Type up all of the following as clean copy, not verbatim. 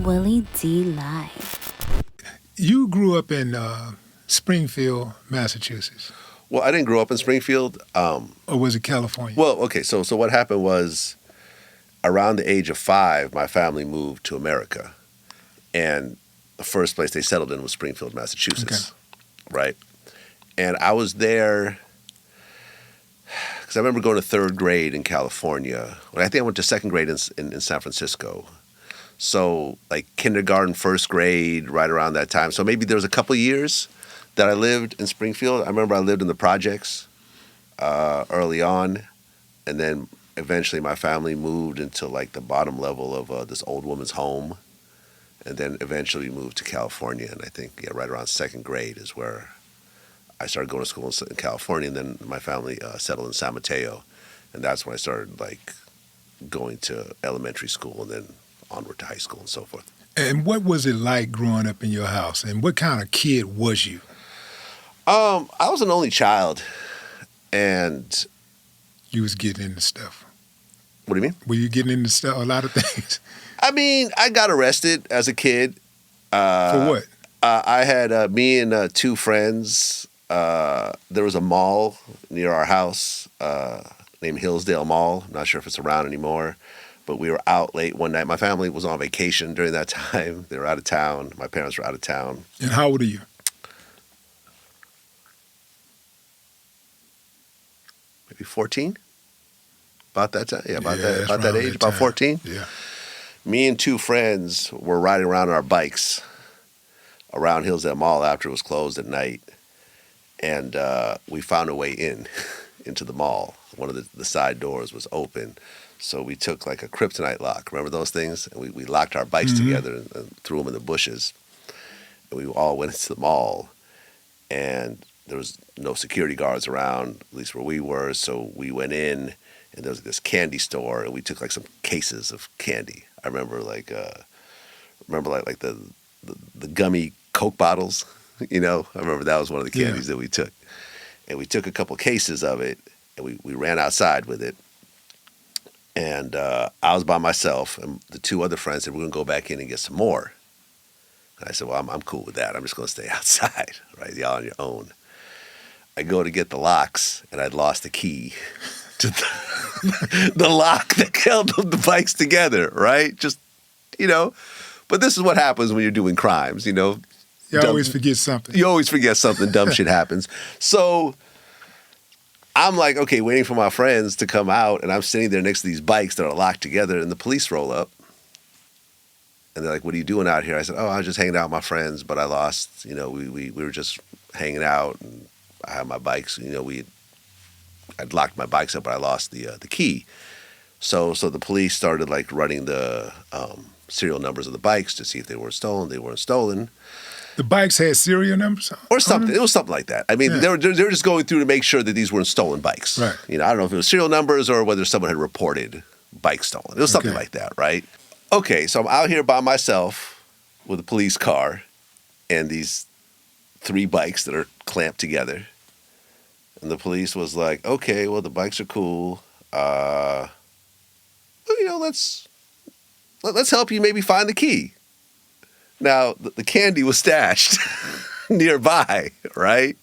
Willie D. Live. You grew up in Springfield, Massachusetts. Well, I didn't grow up in Springfield. Or was it California? Well, okay, so what happened was around the age of 5, my family moved to America. And the first place they settled in was Springfield, Massachusetts, right? And I was there because I remember going to 3rd grade in California. Well, I think I went to 2nd grade in San Francisco. So like kindergarten, 1st grade, right around that time. So maybe there was a couple years that I lived in Springfield. I remember I lived in the projects early on, and then eventually my family moved into like the bottom level of this old woman's home, and then eventually moved to California. And I think right around 2nd grade is where I started going to school in California, and then my family settled in San Mateo, and that's when I started like going to elementary school and then onward to high school and so forth. And what was it like growing up in your house? And what kind of kid was you? I was an only child, and you was getting into stuff. What do you mean? Were you getting into stuff? A lot of things. I mean, I got arrested as a kid. For what? I had me and 2 friends. There was a mall near our house named Hillsdale Mall. I'm not sure if it's around anymore, but we were out late one night. My family was on vacation during that time. They were out of town. My parents were out of town. And how old are you? Maybe 14? About that time? Yeah, about Yeah, that age, about 14? Yeah. Me and 2 friends were riding around on our bikes around Hillsdale Mall after it was closed at night. And we found a way into the mall. One of the side doors was open. So we took like a kryptonite lock. Remember those things? And we locked our bikes together and threw them in the bushes. And we all went into the mall. And there was no security guards around, at least where we were. So we went in, and there was this candy store, and we took like some cases of candy. I remember like the gummy Coke bottles. You know, I remember that was one of the candies that we took. And we took a couple cases of it, and we ran outside with it. And I was by myself, and the 2 other friends said, we're going to go back in and get some more. And I said, well, I'm cool with that. I'm just going to stay outside, right? Y'all on your own. I go to get the locks, and I'd lost the key to the lock that held the bikes together, right? Just, you know. But this is what happens when you're doing crimes, you know. You always forget something. You always forget something. Dumb shit happens. So I'm like, okay, waiting for my friends to come out, and I'm sitting there next to these bikes that are locked together, and the police roll up. And they're like, what are you doing out here? I said, oh, I was just hanging out with my friends, but I lost, you know, we were just hanging out, and I had my bikes, you know, I'd locked my bikes up, but I lost the key. So the police started like running the serial numbers of the bikes to see if they weren't stolen. They weren't stolen. The bikes had serial numbers? Or something. It was something like that. I mean, they were just going through to make sure that these weren't stolen bikes. Right. You know, I don't know if it was serial numbers or whether someone had reported bikes stolen. It was something like that, right? Okay, so I'm out here by myself with a police car and these 3 bikes that are clamped together. And the police was like, okay, well, the bikes are cool. Well, you know, let's help you maybe find the key. Now, the candy was stashed nearby, right?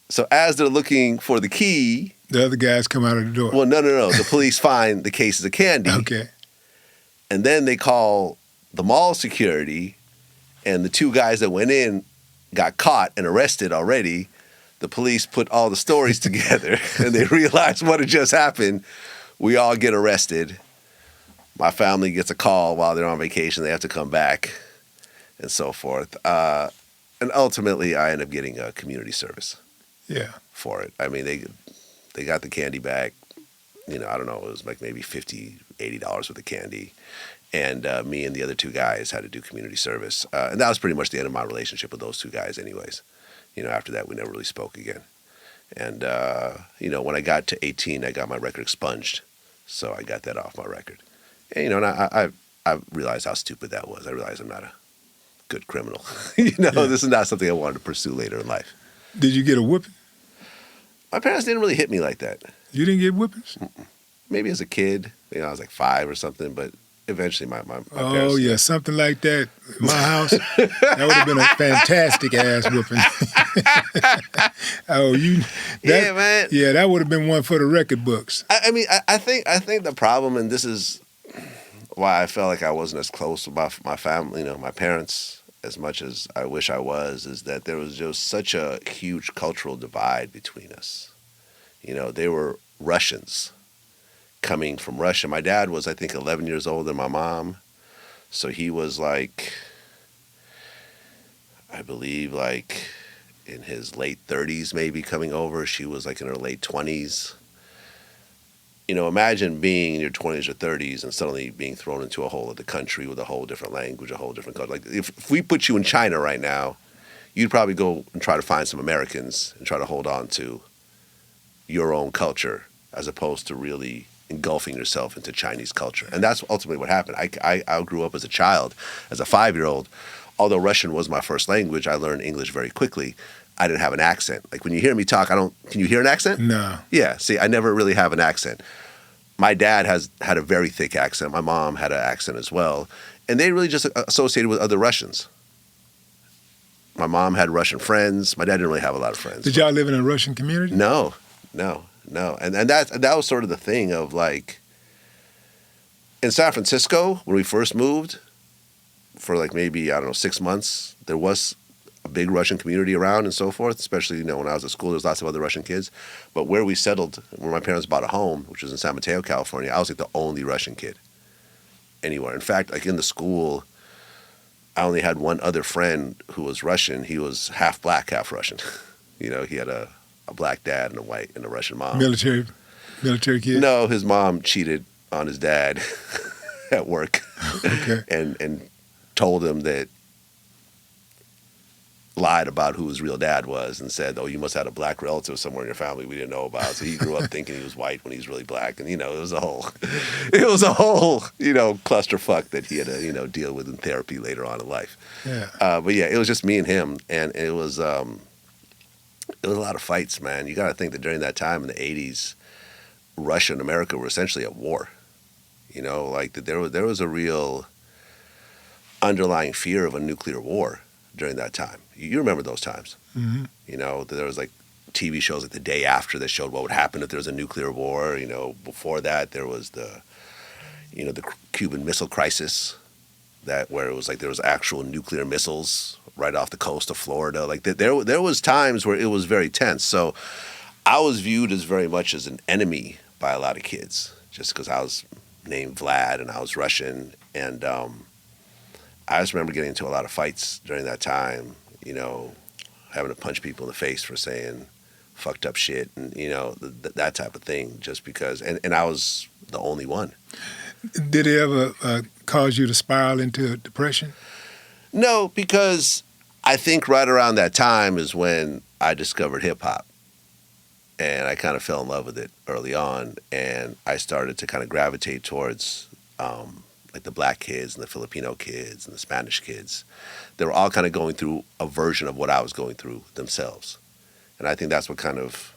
So as they're looking for the key... The other guys come out of the door. Well, no. The police find the cases of candy. Okay. And then they call the mall security, and the 2 guys that went in got caught and arrested already. The police put all the stories together, and they realized what had just happened. We all get arrested. My family gets a call while they're on vacation. They have to come back and so forth. And ultimately, I end up getting a community service for it. I mean, they got the candy back. You know, I don't know. It was like maybe $50, $80 worth of candy. And me and the other 2 guys had to do community service. And that was pretty much the end of my relationship with those 2 guys anyways. You know, after that, we never really spoke again. And, you know, when I got to 18, I got my record expunged. So I got that off my record. And, you know, and I realized how stupid that was. I realized I'm not a good criminal. You know, this is not something I wanted to pursue later in life. Did you get a whipping? My parents didn't really hit me like that. You didn't get whippings? Maybe as a kid. You know, I was like 5 or something, but Eventually, my parents. Oh, yeah, something like that. My house, that would have been a fantastic ass whooping. Yeah, man. Yeah, that would have been one for the record books. I mean, I think the problem, and this is why I felt like I wasn't as close with my family, my parents, as much as I wish I was, is that there was just such a huge cultural divide between us. They were Russians coming from Russia. My dad was, I think, 11 years older than my mom. So he was like, I believe, like in his late 30s, maybe coming over. She was like in her late 20s. Imagine being in your 20s or 30s and suddenly being thrown into a whole other country with a whole different language, a whole different culture. Like if we put you in China right now, you'd probably go and try to find some Americans and try to hold on to your own culture as opposed to really engulfing yourself into Chinese culture. And that's ultimately what happened. I grew up as a child, as a 5-year-old. Although Russian was my first language, I learned English very quickly. I didn't have an accent. Like when you hear me talk, can you hear an accent? No. Yeah, see, I never really have an accent. My dad had a very thick accent. My mom had an accent as well. And they really just associated with other Russians. My mom had Russian friends. My dad didn't really have a lot of friends. Did y'all live in a Russian community? No. And that was sort of the thing of like, in San Francisco, when we first moved, for like maybe, 6 months, there was a big Russian community around and so forth, especially, when I was at school, there was lots of other Russian kids. But where we settled, where my parents bought a home, which was in San Mateo, California, I was like the only Russian kid anywhere. In fact, like in the school, I only had one other friend who was Russian. He was half black, half Russian. He had a black dad and a Russian mom. Military kid? No, his mom cheated on his dad at work. Okay. and told him that, lied about who his real dad was and said, oh, you must have had a black relative somewhere in your family we didn't know about. So he grew up thinking he was white when he was really black. And, it was a whole clusterfuck that he had to, deal with in therapy later on in life. Yeah. But yeah, it was just me and him. And it was a lot of fights, man. You got to think that during that time in the 80s, Russia and America were essentially at war. Like that there was a real underlying fear of a nuclear war during that time. You remember those times. Mm-hmm. There was like TV shows like The Day After that showed what would happen if there was a nuclear war. Before that there was the Cuban Missile Crisis, where it was like there was actual nuclear missiles right off the coast of Florida. Like there was times where it was very tense. So I was viewed as very much as an enemy by a lot of kids, just because I was named Vlad and I was Russian. And I just remember getting into a lot of fights during that time, having to punch people in the face for saying fucked up shit and, that type of thing, just because. And I was the only one. Did it ever cause you to spiral into depression? No, because I think right around that time is when I discovered hip-hop. And I kind of fell in love with it early on. And I started to kind of gravitate towards like the black kids and the Filipino kids and the Spanish kids. They were all kind of going through a version of what I was going through themselves. And I think that's what kind of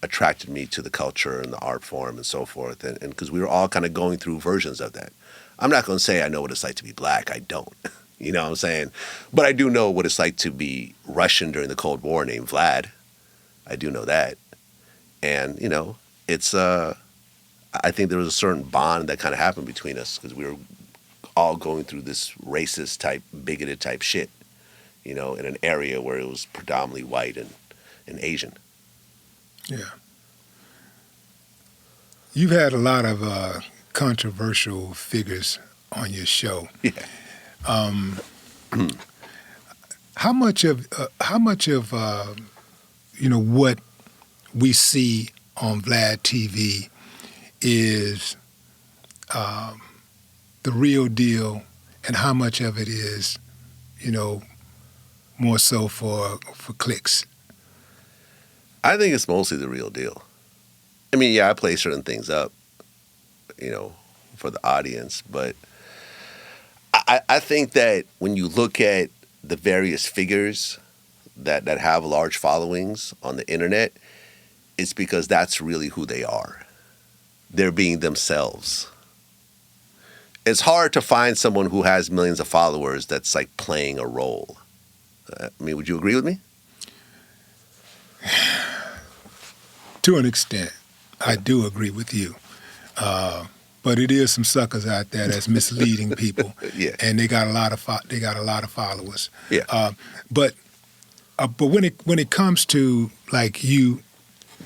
attracted me to the culture and the art form and so forth. And because we were all kind of going through versions of that. I'm not going to say I know what it's like to be black. I don't. You know what I'm saying? But I do know what it's like to be Russian during the Cold War named Vlad. I do know that. And, it's I think there was a certain bond that kind of happened between us because we were all going through this racist type, bigoted type shit, in an area where it was predominantly white and Asian. Yeah. You've had a lot of controversial figures on your show. Yeah. How much of what we see on VladTV is the real deal, and how much of it is, more so for clicks? I think it's mostly the real deal. I mean, yeah, I play certain things up, for the audience, but I think that when you look at the various figures that have large followings on the internet, it's because that's really who they are. They're being themselves. it's hard to find someone who has millions of followers that's like playing a role. I mean, would you agree with me? To an extent, I do agree with you. But it is some suckers out there that's misleading people, Yeah. and they got a lot of followers. Yeah. But when it comes to like you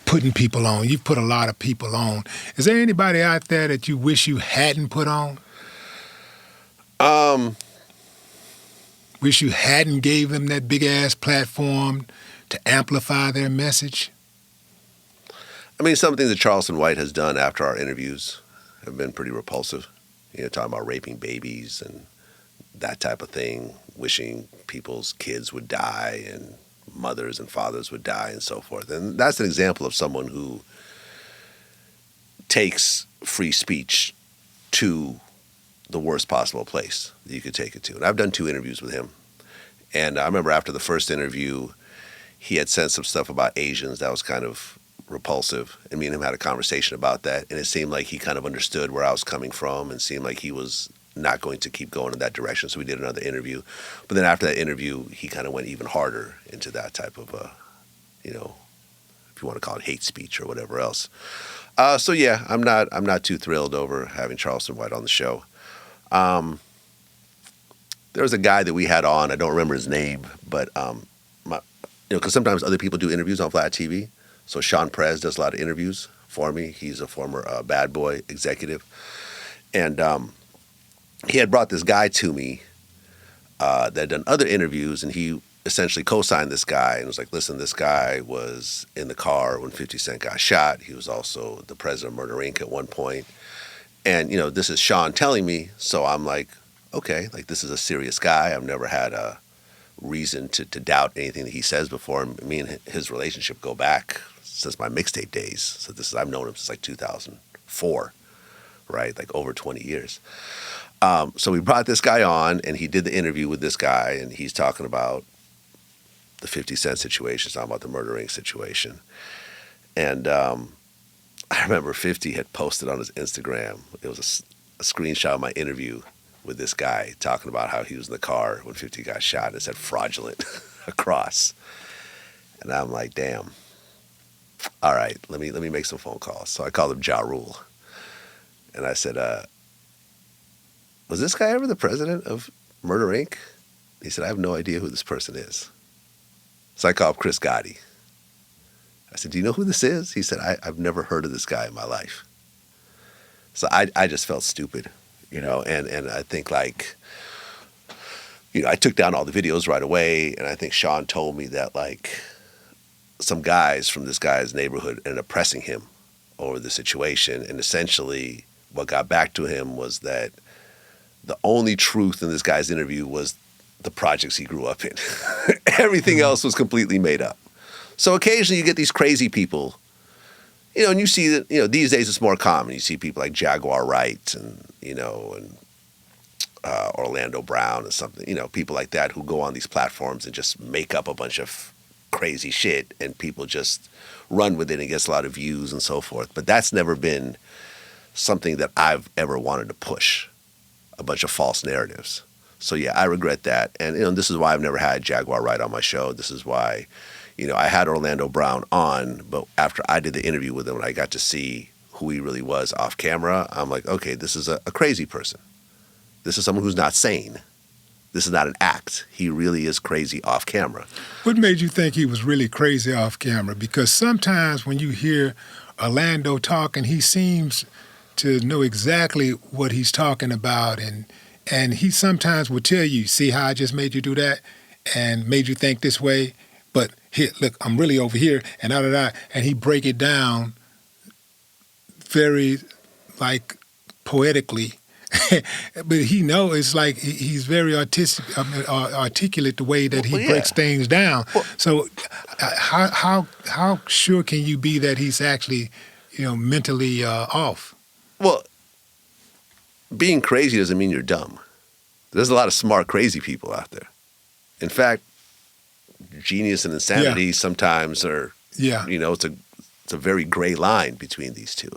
putting people on, you've put a lot of people on. Is there anybody out there that you wish you hadn't put on? Wish you hadn't gave them that big ass platform to amplify their message? I mean, some things that Charleston White has done after our interviews have been pretty repulsive. You know, talking about raping babies and that type of thing, wishing people's kids would die and mothers and fathers would die and so forth. And that's an example of someone who takes free speech to the worst possible place that you could take it to. And I've done 2 interviews with him. And I remember after the first interview, he had said some stuff about Asians that was kind of repulsive. And me and him had a conversation about that. And it seemed like he kind of understood where I was coming from and seemed like he was not going to keep going in that direction. So we did another interview. But then after that interview, he kind of went even harder into that type of, you know, if you want to call it hate speech or whatever else. So yeah, I'm not too thrilled over having Charleston White on the show. There was a guy that we had on, I don't remember his name, but because sometimes other people do interviews on VladTV. So Sean Perez does a lot of interviews for me. He's a former Bad Boy executive. And he had brought this guy to me that had done other interviews, and he essentially co-signed this guy and was like, listen, this guy was in the car when 50 Cent got shot. He was also the president of Murder Inc. at one point. And, you know, this is Sean telling me, so I'm like, okay, like this is a serious guy. I've never had a reason to doubt anything that he says before. Me and his relationship go back since my mixtape days. So I've known him since like 2004, right? Like over 20 years. So we brought this guy on, and he did the interview with this guy, and he's talking about the 50 Cent situation, he's talking about the Murder Inc. situation. And I remember 50 had posted on his Instagram, it was a screenshot of my interview with this guy talking about how he was in the car when 50 got shot, and it said fraudulent across. And I'm like, damn. All right, let me make some phone calls. So I called him Ja Rule. And I said, was this guy ever the president of Murder Inc.? He said, I have no idea who this person is. So I called Chris Gotti. I said, do you know who this is? He said, I've never heard of this guy in my life. So I just felt stupid, you know, and I think like, you know, I took down all the videos right away, and I think Sean told me that like some guys from this guy's neighborhood ended up pressing him over the situation, and essentially what got back to him was that the only truth in this guy's interview was the projects he grew up in. Everything else was completely made up. So occasionally you get these crazy people, you know, and you see that, you know, these days it's more common. You see people like Jaguar Wright and, you know, and Orlando Brown and something, you know, people like that who go on these platforms and just make up a bunch of crazy shit, and people just run with it and gets a lot of views and so forth. But that's never been something that I've ever wanted to push, a bunch of false narratives. So yeah, I regret that. And, you know, this is why I've never had Jaguar Wright on my show. This is why, you know, I had Orlando Brown on, but after I did the interview with him and I got to see who he really was off camera, I'm like, okay, this is a crazy person. This is someone who's not sane. This is not an act. He really is crazy off camera. What made you think he was really crazy off camera? Because sometimes when you hear Orlando talking, he seems to know exactly what he's talking about, and he sometimes will tell you, see how I just made you do that and made you think this way, but here, look, I'm really over here, and da-da-da, and he break it down very, like, poetically. But he knows, it's like he's very articulate the way that he breaks things down. Well, so how sure can you be that he's actually, you know, mentally off? Well, being crazy doesn't mean you're dumb. There's a lot of smart, crazy people out there. In fact, genius and insanity sometimes are, you know, it's a very gray line between these two.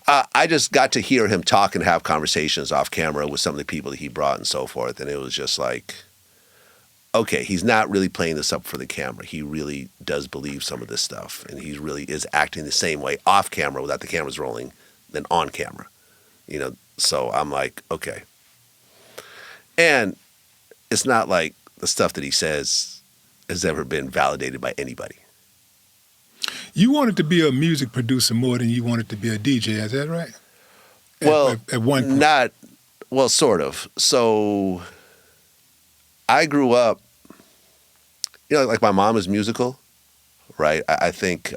I just got to hear him talk and have conversations off camera with some of the people that he brought and so forth, and it was just like, okay, he's not really playing this up for the camera. He really does believe some of this stuff, and he really is acting the same way off camera without the cameras rolling than on camera. You know, so I'm like, okay. And it's not like the stuff that he says has ever been validated by anybody. You wanted to be a music producer more than you wanted to be a DJ, is that right? Well, at one point. Well, sort of. So I grew up, you know, like my mom is musical, right? I think,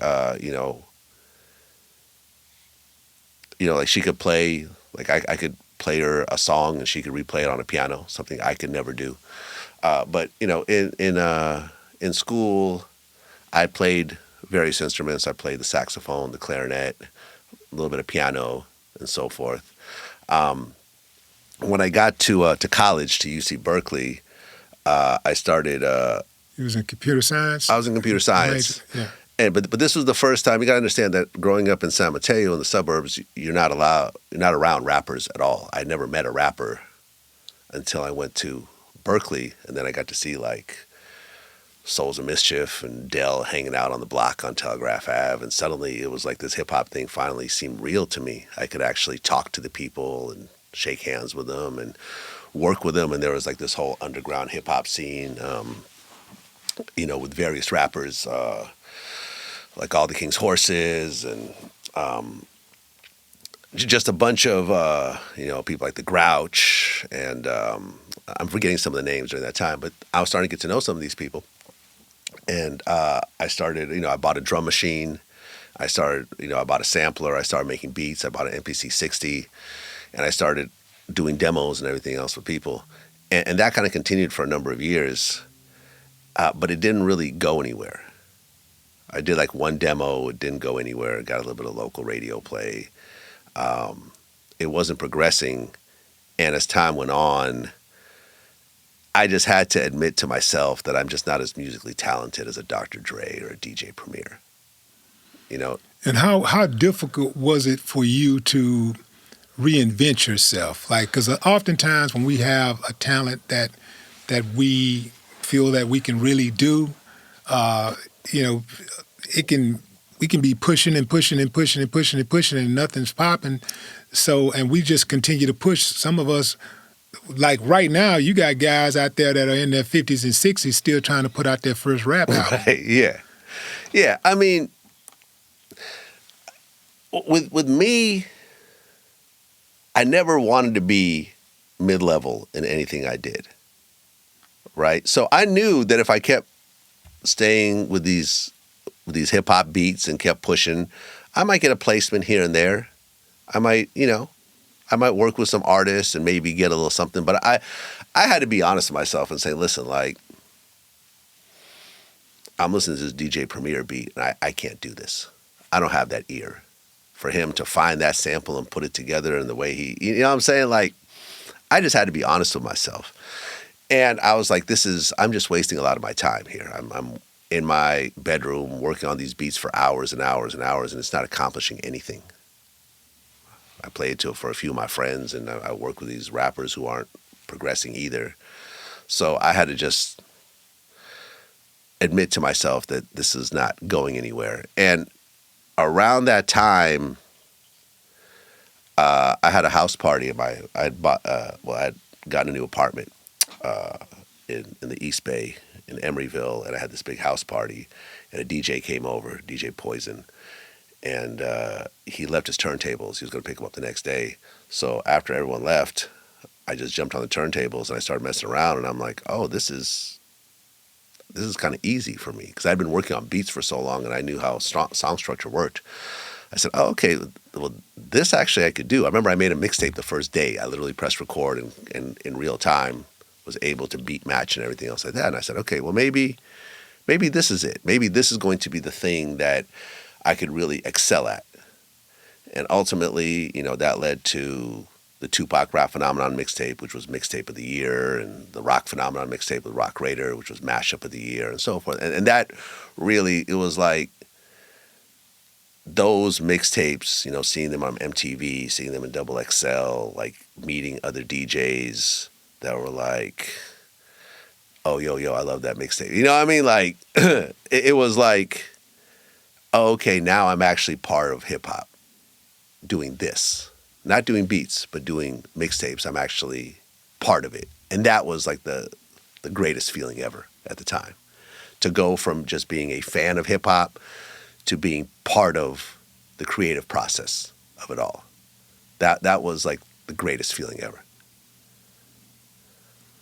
like she could play, like I could play her a song and she could replay it on a piano, something I could never do. But you know, in school, I played various instruments. I played the saxophone, the clarinet, a little bit of piano, and so forth. When I got to college, to UC Berkeley, I started. You was in computer science? I was in computer science. Yeah. But this was the first time. You got to understand that growing up in San Mateo in the suburbs, you're not around rappers at all. I never met a rapper until I went to Berkeley, and then I got to see like Souls of Mischief and Dell hanging out on the block on Telegraph Ave, and suddenly it was like this hip hop thing finally seemed real to me. I could actually talk to the people and shake hands with them and work with them, and there was like this whole underground hip hop scene, with various rappers. Like All the King's Horses and just a bunch of, people like the Grouch. And I'm forgetting some of the names during that time, but I was starting to get to know some of these people. And I started, I bought a drum machine. I bought a sampler. I started making beats. I bought an MPC 60. And I started doing demos and everything else with people. And that kind of continued for a number of years, but it didn't really go anywhere. I did like one demo. It didn't go anywhere. Got a little bit of local radio play. It wasn't progressing. And as time went on, I just had to admit to myself that I'm just not as musically talented as a Dr. Dre or a DJ Premier. You know? And how difficult was it for you to reinvent yourself? Like, because oftentimes when we have a talent that we feel that we can really do, we can be pushing and nothing's popping. So, and we just continue to push. Some of us, like right now, you got guys out there that are in their 50s and 60s still trying to put out their first rap album. Right, yeah. Yeah, I mean, with me, I never wanted to be mid-level in anything I did, right? So I knew that if I kept staying with these hip-hop beats and kept pushing, I might get a placement here and there. I might work with some artists and maybe get a little something. But I had to be honest with myself and say, listen, like, I'm listening to this DJ Premier beat, and I can't do this. I don't have that ear for him to find that sample and put it together in the way you know what I'm saying? Like, I just had to be honest with myself. And I was like, I'm just wasting a lot of my time here. I'm in my bedroom working on these beats for hours and hours and hours, and it's not accomplishing anything. I play it for a few of my friends, and I work with these rappers who aren't progressing either. So I had to just admit to myself that this is not going anywhere. And around that time, I had a house party. I had gotten a new apartment in the East Bay in Emeryville, and I had this big house party, and a DJ came over, DJ Poison, and he left his turntables. He was going to pick them up the next day. So after everyone left, I just jumped on the turntables and I started messing around, and I'm like, oh, this is kind of easy for me, because I'd been working on beats for so long and I knew how song structure worked. I said, oh, okay, well, this actually I could do. I remember I made a mixtape the first day. I literally pressed record and in real time was able to beat match and everything else like that. And I said, okay, well, maybe this is it. Maybe this is going to be the thing that I could really excel at. And ultimately, that led to the Tupac Rap Phenomenon mixtape, which was mixtape of the year, and the Rock Phenomenon mixtape with Rock Raider, which was mashup of the year, and so forth. And that really, it was like those mixtapes, you know, seeing them on MTV, seeing them in Double XL, like meeting other DJs that were like, oh, yo, I love that mixtape. You know what I mean? Like, it was like, oh, okay, now I'm actually part of hip hop doing this. Not doing beats, but doing mixtapes. I'm actually part of it. And that was like the greatest feeling ever at the time. To go from just being a fan of hip hop to being part of the creative process of it all. That was like the greatest feeling ever.